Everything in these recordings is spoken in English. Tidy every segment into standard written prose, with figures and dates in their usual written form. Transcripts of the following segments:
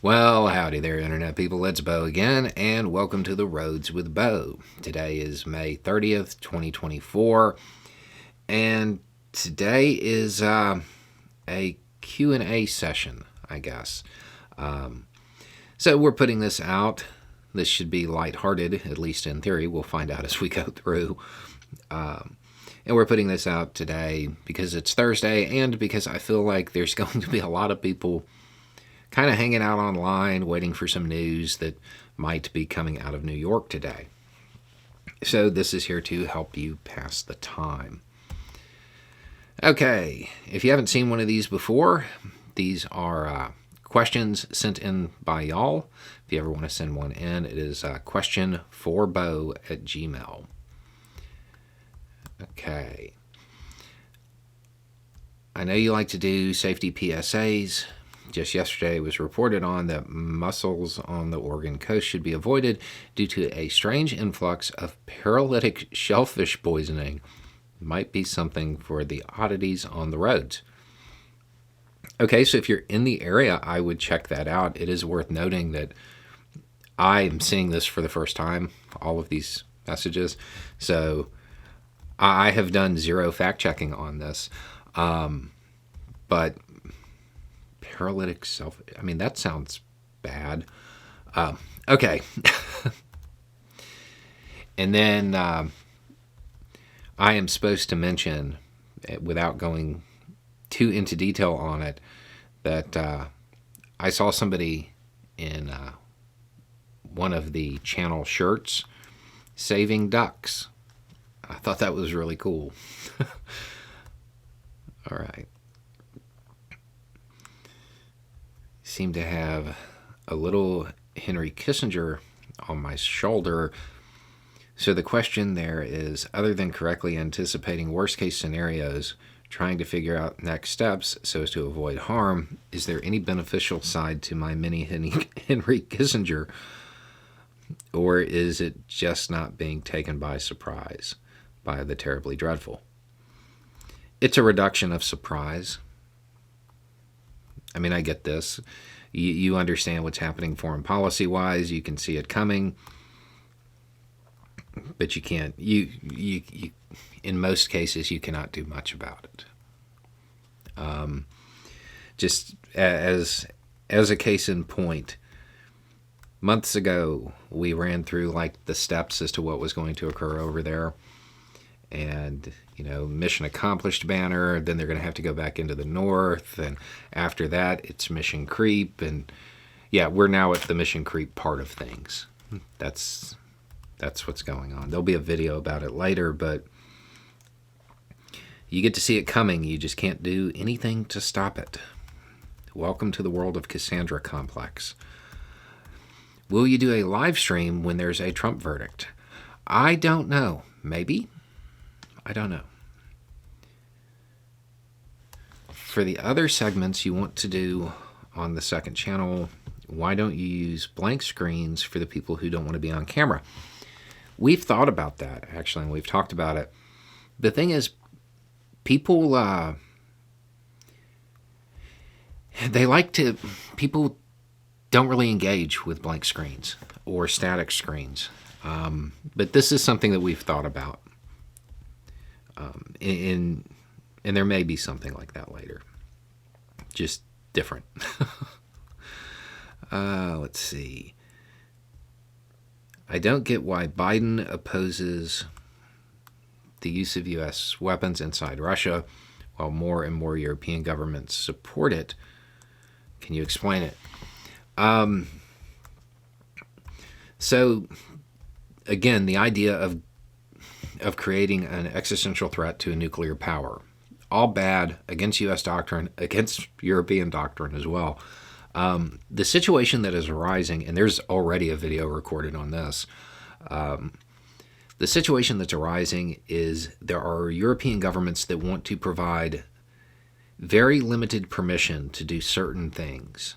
Well, howdy there, Internet people. It's Bo again, and welcome to the Roads with Bo. Today is May 30th, 2024, and today is a Q&A session, I guess. So we're putting this out. This should be lighthearted, at least in theory. We'll find out as we go through. And we're putting this out today because it's Thursday and because I feel like there's going to be a lot of people kind of hanging out online, waiting for some news that might be coming out of New York today. So this is here to help you pass the time. Okay, if you haven't seen one of these before, these are questions sent in by y'all. If you ever want to send one in, it is question4bo@gmail. Okay. I know you like to do safety PSAs. Just yesterday, it was reported on that mussels on the Oregon coast should be avoided due to a strange influx of paralytic shellfish poisoning. Might be something for the oddities on the roads. Okay, so if you're in the area, I would check that out. It is worth noting that I am seeing this for the first time, all of these messages. So I have done zero fact checking on this. But paralytic that sounds bad. Okay. And then I am supposed to mention, without going too into detail on it, that I saw somebody in one of the channel shirts saving ducks. I thought that was really cool. All right. Seem to have a little Henry Kissinger on my shoulder. So the question there is, other than correctly anticipating worst case scenarios, trying to figure out next steps so as to avoid harm, is there any beneficial side to my mini Henry Kissinger, or is it just not being taken by surprise by the terribly dreadful? It's a reduction of surprise. I mean, I get this. You understand what's happening foreign policy-wise. You can see it coming. But you can't. You in most cases, you cannot do much about it. Just as a case in point, months ago, we ran through like the steps as to what was going to occur over there. And, mission accomplished banner. Then they're going to have to go back into the north. And after that, it's mission creep. And yeah, we're now at the mission creep part of things. That's what's going on. There'll be a video about it later, but you get to see it coming. You just can't do anything to stop it. Welcome to the world of Cassandra Complex. Will you do a live stream when there's a Trump verdict? I don't know. Maybe. I don't know. For the other segments you want to do on the second channel, why don't you use blank screens for the people who don't want to be on camera? We've thought about that, actually, and we've talked about it. The thing is, people don't really engage with blank screens or static screens. But this is something that we've thought about. And there may be something like that later. Just different. Let's see. I don't get why Biden opposes the use of U.S. weapons inside Russia while more and more European governments support it. Can you explain it? So, again, the idea of creating an existential threat to a nuclear power. All bad, against U.S. doctrine, against European doctrine as well. The situation that is arising, and there's already a video recorded on this, the situation that's arising is there are European governments that want to provide very limited permission to do certain things.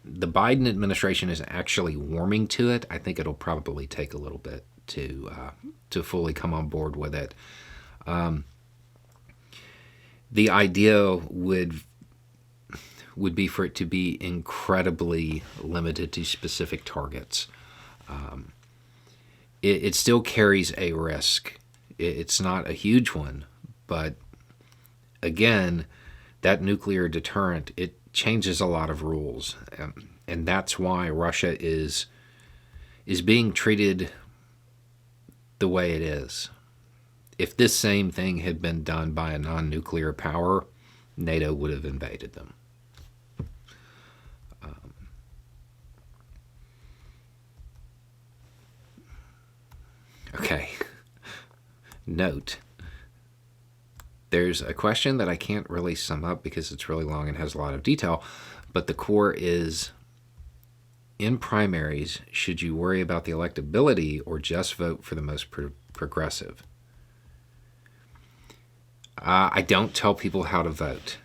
The Biden administration is actually warming to it. I think it'll probably take a little bit to fully come on board with it. The idea would would be for it to be incredibly limited to specific targets. It still carries a risk. It's not a huge one, but again, that nuclear deterrent, it changes a lot of rules, and that's why Russia is being treated the way it is. If this same thing had been done by a non-nuclear power, NATO would have invaded them. Okay. Note, there's a question that I can't really sum up because it's really long and has a lot of detail, but the core is, in primaries, should you worry about the electability or just vote for the most progressive? I don't tell people how to vote.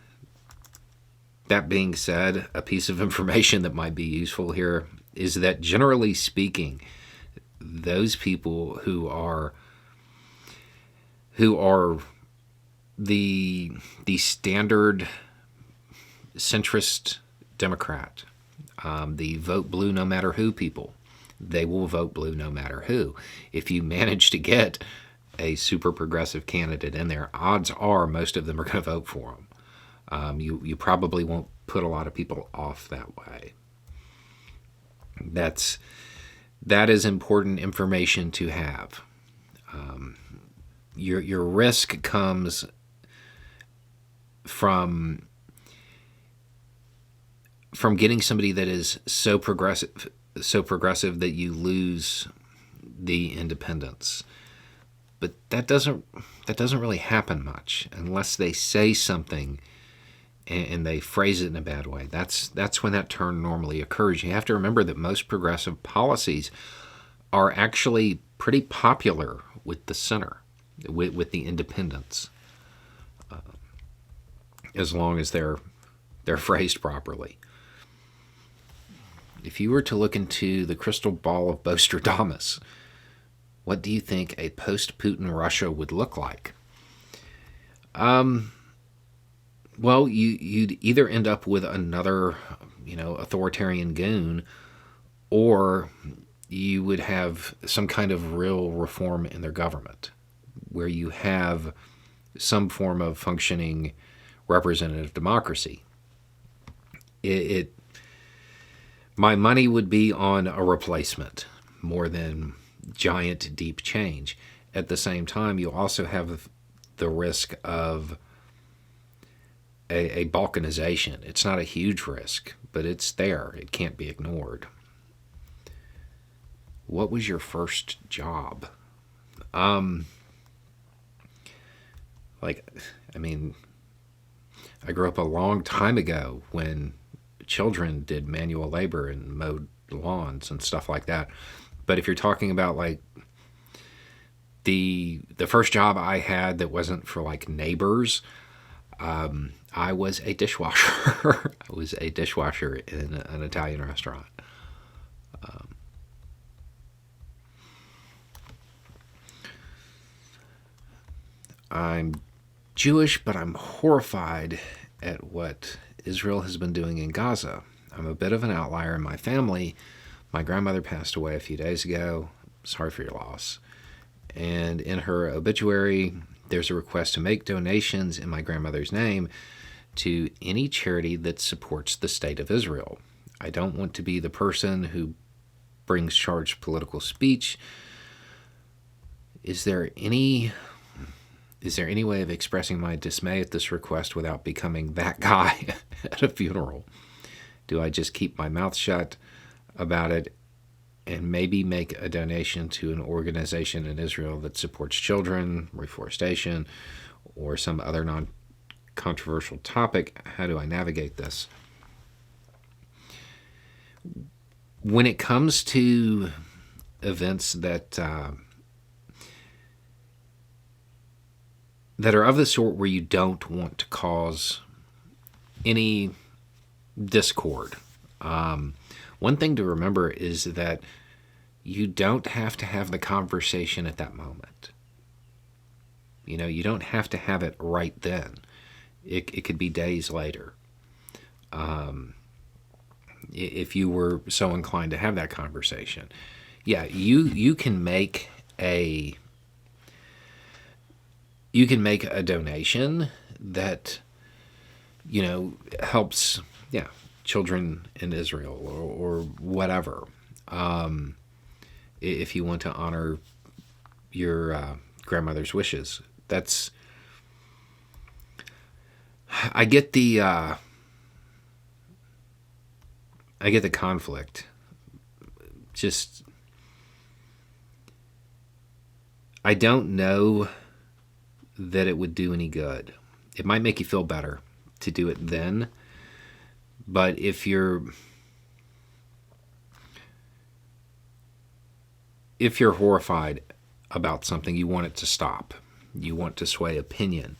That being said, a piece of information that might be useful here is that generally speaking, those people who are the standard centrist Democrat, the vote blue no matter who people, they will vote blue no matter who. If you manage to get a super progressive candidate in there, odds are most of them are going to vote for them. You probably won't put a lot of people off that way. That is important information to have. Your risk comes from getting somebody that is so progressive that you lose the independence. But that doesn't really happen much unless they say something and they phrase it in a bad way. That's when that turn normally occurs. You have to remember that most progressive policies are actually pretty popular with the center, with the independents, as long as they're phrased properly. If you were to look into the crystal ball of Bostradamus, what do you think a post-Putin Russia would look like? Well, you'd either end up with another, authoritarian goon, or you would have some kind of real reform in their government, where you have some form of functioning representative democracy. My money would be on a replacement more than giant deep change. At the same time, you also have the risk of a balkanization. It's not a huge risk, but it's there. It can't be ignored. What was your first job? I grew up a long time ago when children did manual labor and mowed lawns and stuff like that. But if you're talking about the first job I had that wasn't for neighbors, I was a dishwasher. I was a dishwasher in an Italian restaurant. I'm Jewish, but I'm horrified at what Israel has been doing in Gaza. I'm a bit of an outlier in my family. My grandmother passed away a few days ago. Sorry for your loss. And in her obituary, there's a request to make donations in my grandmother's name to any charity that supports the state of Israel. I don't want to be the person who brings charged political speech. Is there any way of expressing my dismay at this request without becoming that guy at a funeral? Do I just keep my mouth shut about it and maybe make a donation to an organization in Israel that supports children, reforestation, or some other non-controversial topic? How do I navigate this? When it comes to events that are of the sort where you don't want to cause any discord, one thing to remember is that you don't have to have the conversation at that moment. You don't have to have it right then. It could be days later. if you were so inclined to have that conversation. Yeah, you can make a donation that helps, yeah, children in Israel, or whatever. If you want to honor your grandmother's wishes, that's I get the conflict. Just, I don't know that it would do any good. It might make you feel better to do it then, but if you're horrified about something, you want it to stop, you want to sway opinion,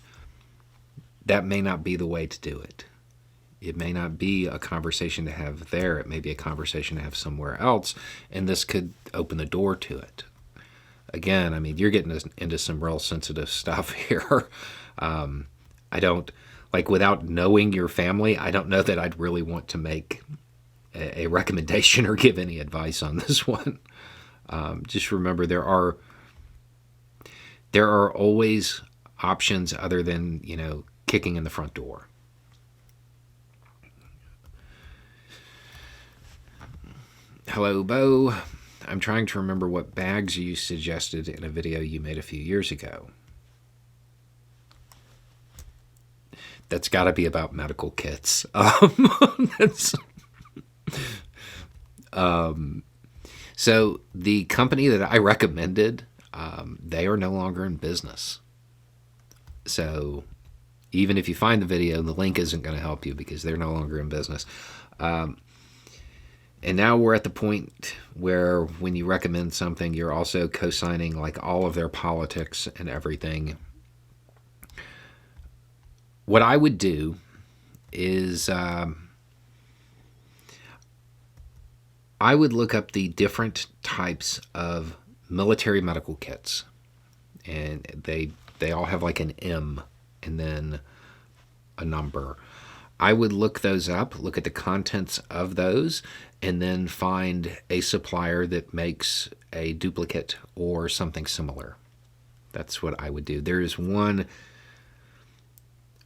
that may not be the way to do it. It may not be a conversation to have there. It may be a conversation to have somewhere else, and this could open the door to it. Again, I mean, you're getting into some real sensitive stuff here. I don't, like, without knowing your family, I don't know that I'd really want to make a recommendation or give any advice on this one. Just remember, there are always options other than, kicking in the front door. Hello, Bo. I'm trying to remember what bags you suggested in a video you made a few years ago. That's got to be about medical kits. So the company that I recommended, they are no longer in business. So even if you find the video, the link isn't going to help you because they're no longer in business. And now we're at the point where when you recommend something, you're also co-signing like all of their politics and everything. What I would do is I would look up the different types of military medical kits. And they all have like an M and then a number. I would look those up, look at the contents of those, and then find a supplier that makes a duplicate or something similar. That's what I would do. There is one,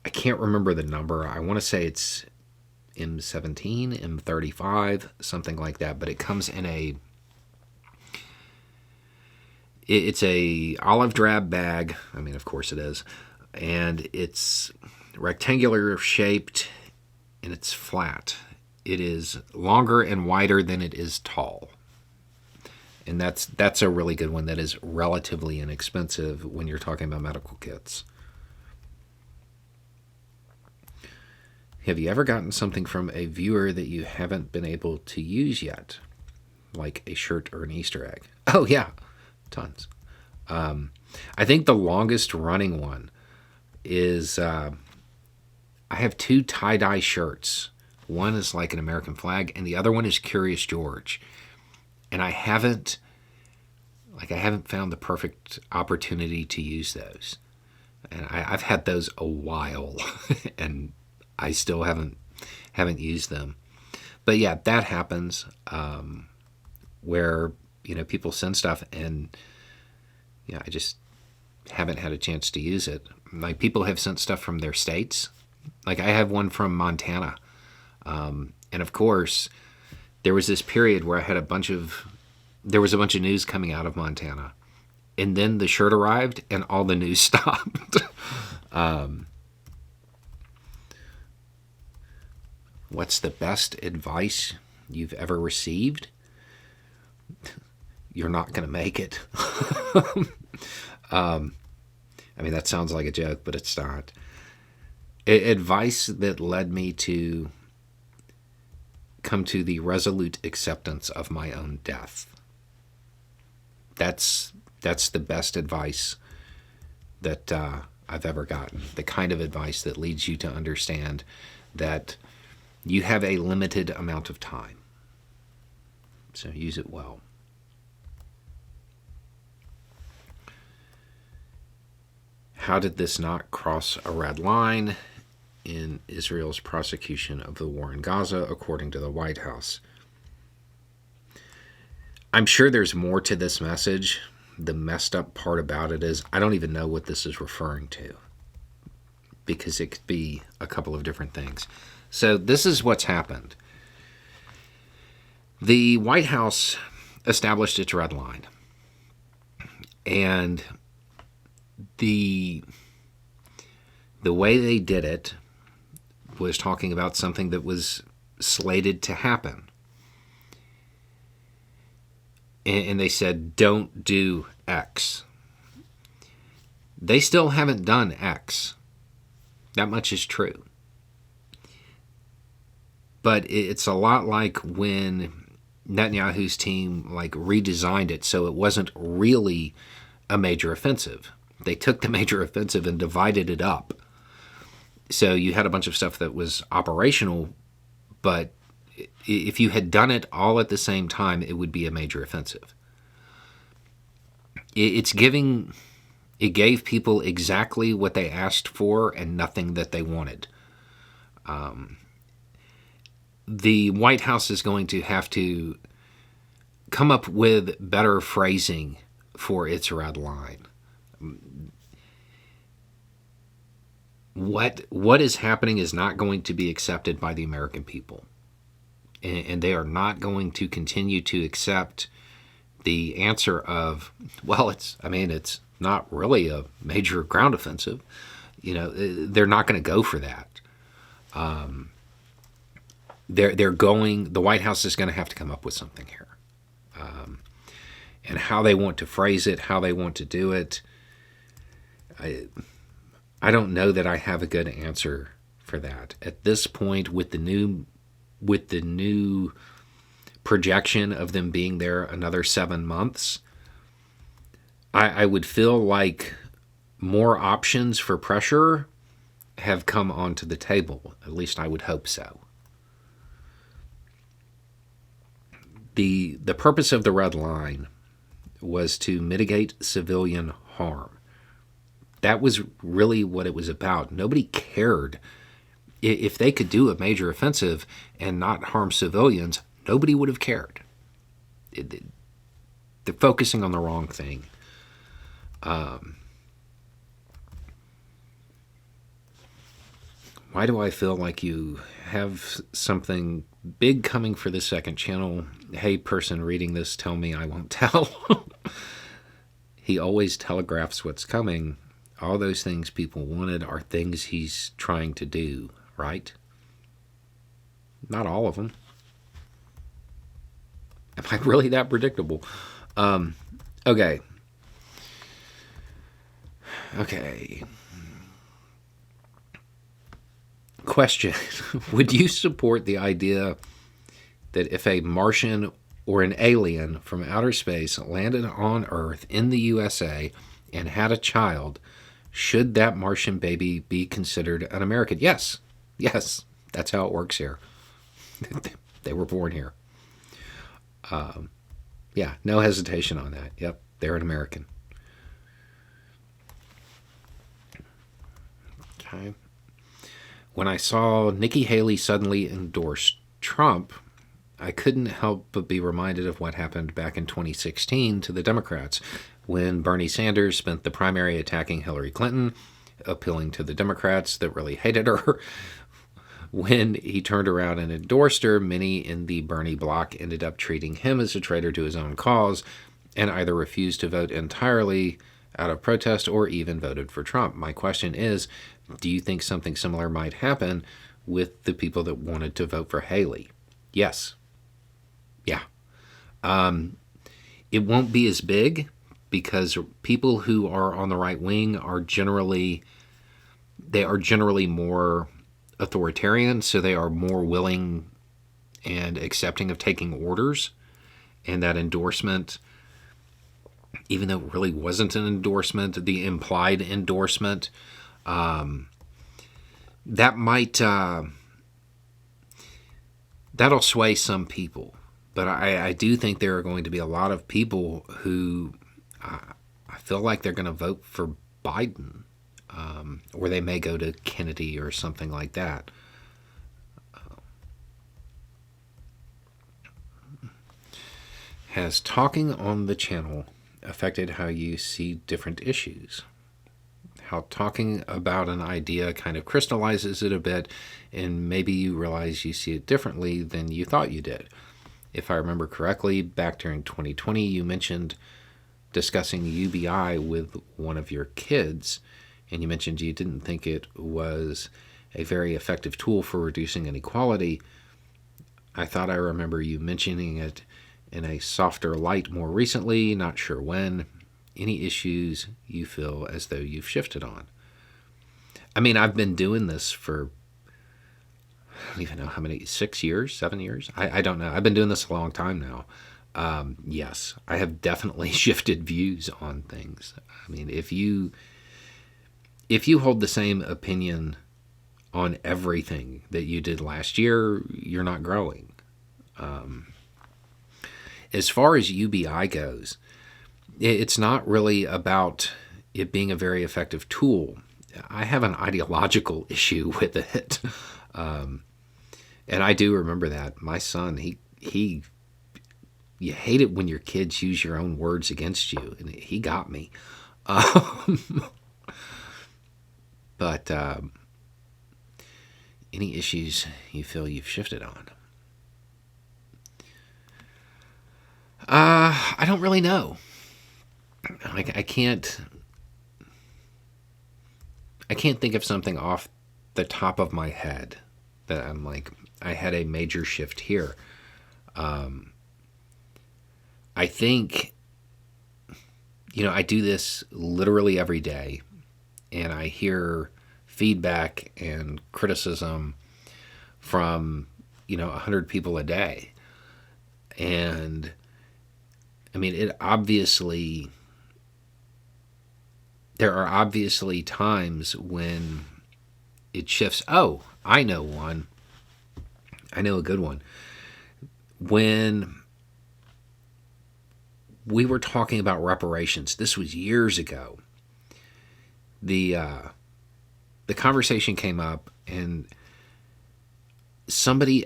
I can't remember the number. I want to say it's M17, M35, something like that, but it comes in it's a olive drab bag. I mean, of course it is. And it's rectangular shaped and it's flat. It is longer and wider than it is tall. And that's a really good one that is relatively inexpensive when you're talking about medical kits. Have you ever gotten something from a viewer that you haven't been able to use yet? Like a shirt or an Easter egg? Oh, yeah. Tons. I think the longest running one is I have 2 tie-dye shirts. One is like an American flag, and the other one is Curious George. And I haven't found the perfect opportunity to use those. And I've had those a while, and I still haven't used them. But yeah, that happens where people send stuff, and I just haven't had a chance to use it. Like, people have sent stuff from their states. Like, I have one from Montana. And of course, there was this period where I had a bunch of news coming out of Montana. And then the shirt arrived and all the news stopped. What's the best advice you've ever received? You're not going to make it. I mean, that sounds like a joke, but it's not. Advice that led me to come to the resolute acceptance of my own death. That's the best advice that I've ever gotten. The kind of advice that leads you to understand that you have a limited amount of time. So use it well. How did this not cross a red line? in Israel's prosecution of the war in Gaza, according to the White House. I'm sure there's more to this message. The messed up part about it is I don't even know what this is referring to, because it could be a couple of different things. So this is what's happened. The White House established its red line. And the way they did it was talking about something that was slated to happen. And they said, don't do X. They still haven't done X. That much is true. But it's a lot like when Netanyahu's team redesigned it so it wasn't really a major offensive. They took the major offensive and divided it up. So you had a bunch of stuff that was operational, but if you had done it all at the same time, it would be a major offensive. It gave people exactly what they asked for and nothing that they wanted. The White House is going to have to come up with better phrasing for its red line. What is happening is not going to be accepted by the American people. And they are not going to continue to accept the answer of, well, it's not really a major ground offensive. They're not going to go for that. The White House is going to have to come up with something here. And how they want to phrase it, how they want to do it, I don't know that I have a good answer for that. At this point, with the new projection of them being there another 7 months, I would feel like more options for pressure have come onto the table. At least I would hope so. The purpose of the red line was to mitigate civilian harm. That was really what it was about. Nobody cared. If they could do a major offensive and not harm civilians, nobody would have cared. They're focusing on the wrong thing. Why do I feel like you have something big coming for the second channel? Hey, person reading this, tell me I won't tell. He always telegraphs what's coming. All those things people wanted are things he's trying to do, right? Not all of them. Am I really that predictable? Okay. Question. Would you support the idea that if a Martian or an alien from outer space landed on Earth in the USA and had a child, should that Martian baby be considered an American? Yes. Yes. That's how it works here. They were born here. Yeah, no hesitation on that. Yep, they're an American. Okay. When I saw Nikki Haley suddenly endorse Trump, I couldn't help but be reminded of what happened back in 2016 to the Democrats when Bernie Sanders spent the primary attacking Hillary Clinton, appealing to the Democrats that really hated her. When he turned around and endorsed her, many in the Bernie bloc ended up treating him as a traitor to his own cause and either refused to vote entirely out of protest or even voted for Trump. My question is, do you think something similar might happen with the people that wanted to vote for Haley? Yes. Yeah. It won't be as big because people who are on the right wing are generally more authoritarian, so they are more willing and accepting of taking orders. And that endorsement, even though it really wasn't an endorsement, the implied endorsement, that might that'll sway some people. But I do think there are going to be a lot of people who I feel like they're going to vote for Biden. or they may go to Kennedy or something like that. Has talking on the channel affected how you see different issues? How talking about an idea kind of crystallizes it a bit, and maybe you realize you see it differently than you thought you did. If I remember correctly, back during 2020, you mentioned discussing UBI with one of your kids, and you mentioned you didn't think it was a very effective tool for reducing inequality. I thought I remember you mentioning it in a softer light more recently, not sure when. Any issues you feel as though you've shifted on? I mean, I've been doing this for, I don't even know how many, 6 years, 7 years? I don't know. I've been doing this a long time now. Yes, I have definitely shifted views on things. I mean, if you hold the same opinion on everything that you did last year, you're not growing. As far as UBI goes, it's not really about it being a very effective tool. I have an ideological issue with it. And I do remember that. My son, you hate it when your kids use your own words against you. And he got me. But any issues you feel you've shifted on? I don't really know. I can't think of something off the top of my head that I'm like, I had a major shift here. I think, I do this literally every day, and I hear feedback and criticism from, 100 people a day. And I mean, there are obviously times when it shifts. Oh, I know one. I know a good one. When we were talking about reparations, this was years ago, the conversation came up, and somebody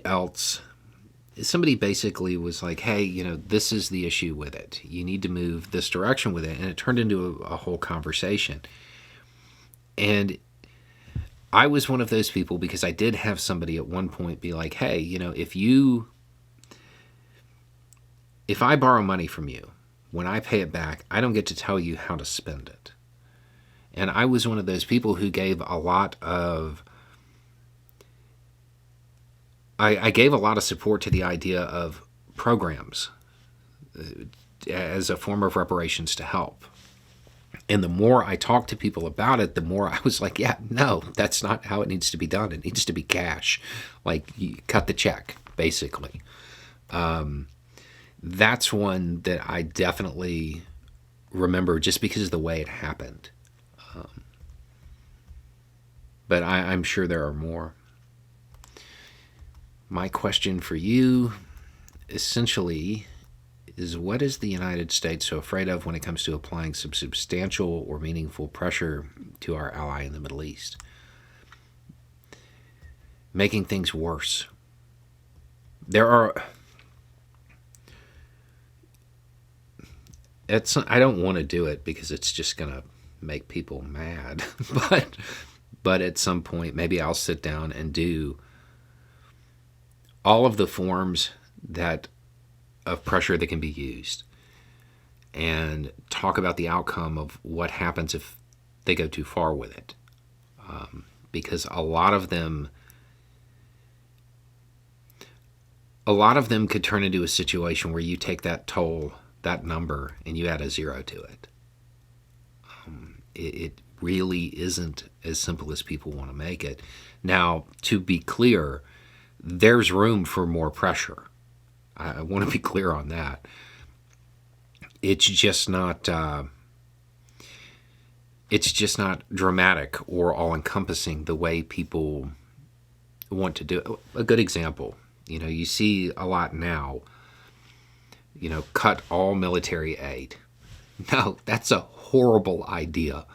basically was like, hey, this is the issue with it. You need to move this direction with it. And it turned into a whole conversation. And I was one of those people, because I did have somebody at one point be like, hey, if I borrow money from you, when I pay it back, I don't get to tell you how to spend it. And I was one of those people who gave a lot of I gave a lot of support to the idea of programs as a form of reparations to help. And the more I talked to people about it, the more I was like, yeah, no, that's not how it needs to be done. It needs to be cash. Like, you cut the check, basically. That's one that I definitely remember just because of the way it happened. But I'm sure there are more. My question for you, essentially, is what is the United States so afraid of when it comes to applying some substantial or meaningful pressure to our ally in the Middle East? Making things worse. I don't want to do it because it's just going to make people mad. But at some point, maybe I'll sit down and do all of the forms of pressure that can be used, and talk about the outcome of what happens if they go too far with it. Because a lot of them could turn into a situation where you take that toll, that number, and you add a zero to it. It really isn't as simple as people want to make it. Now, to be clear, there's room for more pressure. I want to be clear on that. It's just not dramatic or all-encompassing the way people want to do it. A good example, you see a lot now, cut all military aid. No, that's a horrible idea.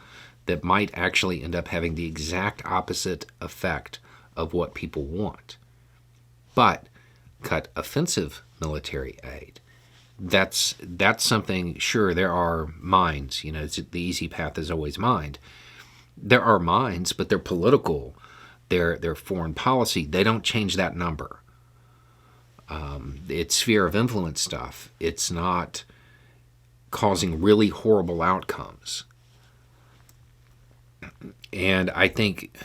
that might actually end up having the exact opposite effect of what people want. But cut offensive military aid. That's something. Sure, there are mines. The easy path is always mined. There are mines, but they're political. They're foreign policy. They don't change that number. It's sphere of influence stuff. It's not causing really horrible outcomes. And I think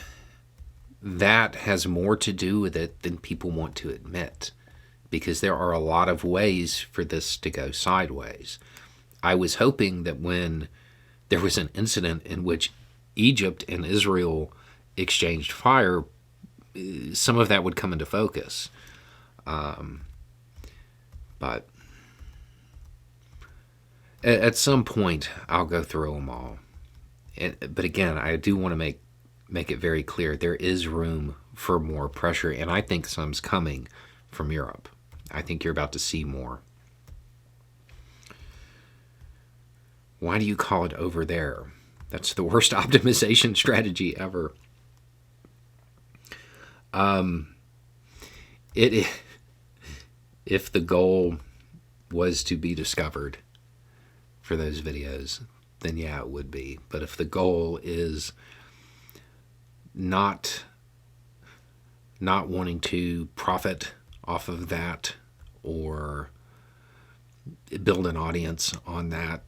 that has more to do with it than people want to admit, because there are a lot of ways for this to go sideways. I was hoping that when there was an incident in which Egypt and Israel exchanged fire, some of that would come into focus. But at some point, I'll go through them all. But again, I do want to make it very clear there is room for more pressure, and I think some's coming from Europe. I think you're about to see more. Why do you call it over there? That's the worst optimization strategy ever. If the goal was to be discovered for those videos, then yeah, it would be. But if the goal is not wanting to profit off of that or build an audience on that,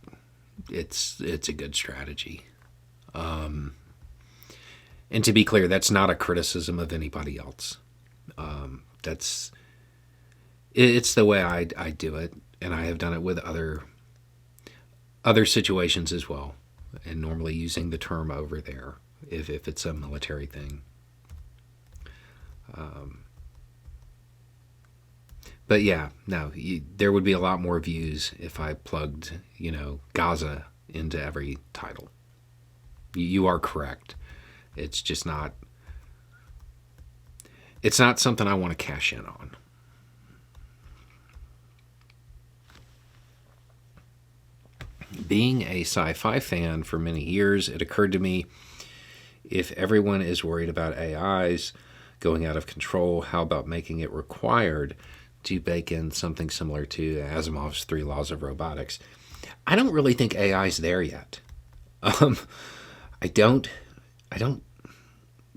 it's a good strategy. And to be clear, that's not a criticism of anybody else. It's the way I do it, and I have done it with other situations as well, and normally using the term over there if it's a military thing. But yeah, no, there would be a lot more views if I plugged, Gaza into every title. You are correct. It's just not. It's not something I want to cash in on. Being a sci-fi fan for many years, it occurred to me, if everyone is worried about AIs going out of control, how about making it required to bake in something similar to Asimov's 3 laws of robotics? I don't really think AI is there yet. I don't.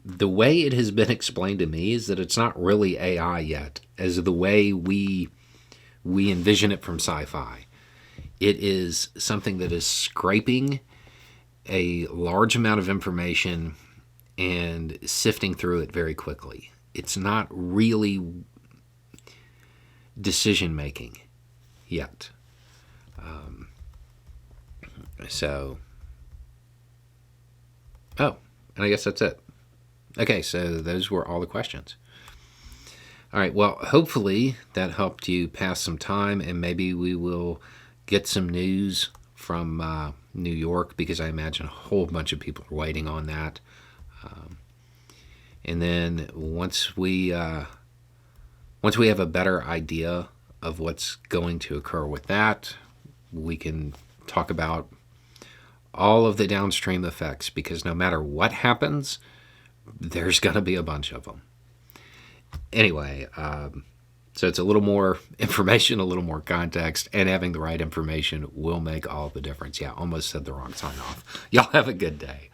The way it has been explained to me is that it's not really AI yet, as the way we envision it from sci-fi. It is something that is scraping a large amount of information and sifting through it very quickly. It's not really decision making yet. And I guess that's it. Okay, so those were all the questions. All right, well, hopefully that helped you pass some time, and maybe we will get some news from New York, because I imagine a whole bunch of people are waiting on that. And then once we have a better idea of what's going to occur with that, we can talk about all of the downstream effects, because no matter what happens, there's going to be a bunch of them. Anyway, so it's a little more information, a little more context, and having the right information will make all the difference. Yeah, almost said the wrong sign off. Y'all have a good day.